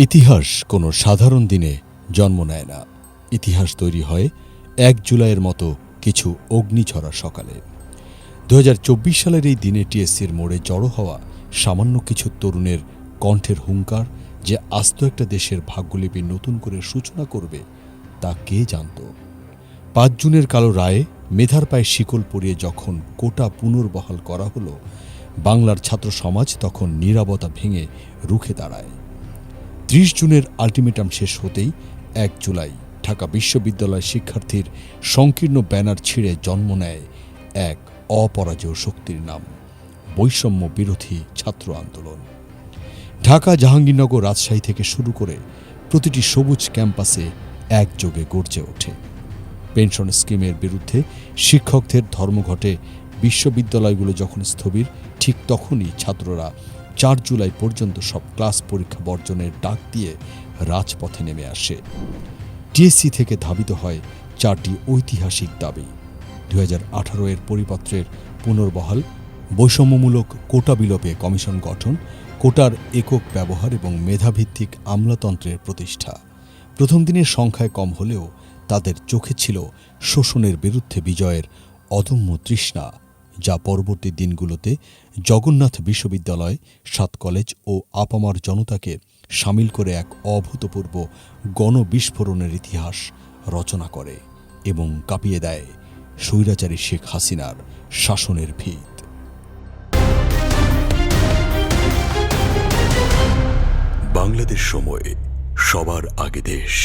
ইতিহাস কোনো সাধারণ দিনে জন্ম নেয় না। ইতিহাস তৈরি হয় ১ জুলাইয়ের মতো কিছু অগ্নিঝরা সকালে। ২০২৪ সালের এই দিনে টিএসসির মোড়ে জড়ো হওয়া সামান্য কিছু তরুণের কণ্ঠের হুঙ্কার যে আস্ত একটা দেশের ভাগ্যলিপি নতুন করে সূচনা করবে তা কে জানত। ৫ জুনের কালো রায়ে মেধার পায়ে শিকল পরিয়ে যখন কোটা পুনর্বহাল করা হলো, বাংলার ছাত্র সমাজ তখন নীরবতা ভেঙে রুখে দাঁড়ায়। ৩০ জুনের আলটিমেটাম শেষ হতেই ১ জুলাই ঢাকা বিশ্ববিদ্যালয় শিক্ষার্থীর সংকীর্ণ ব্যানার ছিঁড়ে জন্ম নেয় এক অপরাজেয় শক্তির নাম, বৈষম্য বিরোধী ছাত্র আন্দোলন। ঢাকা, জাহাঙ্গীরনগর, রাজশাহী থেকে শুরু করে প্রতিটি সবুজ ক্যাম্পাসে একযোগে গর্জে ওঠে। পেনশন স্কিমের বিরুদ্ধে শিক্ষকদের ধর্মঘটে বিশ্ববিদ্যালয়গুলো যখন স্থবির, ঠিক তখনই ছাত্ররা ৪ জুলাই পর্যন্ত সব ক্লাস পরীক্ষা বর্জনের ডাক দিয়ে রাজপথে নেমে আসে। টিএসসি থেকে ধাবিত হয় ৪টি ঐতিহাসিক দাবি: ২০১৮ এর পরিপত্রের পুনর্বহাল, বৈষম্যমূলক কোটা বিলোপে কমিশন গঠন, কোটার একক ব্যবহার এবং মেধাভিত্তিক আমলাতন্ত্রের প্রতিষ্ঠা। প্রথম দিনের সংখ্যায় কম হলেও তাদের চোখে ছিল শোষণের বিরুদ্ধে বিজয়ের অদম্য তৃষ্ণা, যা পরবর্তী দিনগুলোতে জগন্নাথ বিশ্ববিদ্যালয়, ৭ কলেজ ও আপামর জনতাকে সামিল করে এক অভূতপূর্ব গণবিস্ফোরণের ইতিহাস রচনা করে এবং কাঁপিয়ে দেয় স্বৈরাচারী শেখ হাসিনার শাসনের ভিত। বাংলাদেশ সময়, সবার আগে দেশ।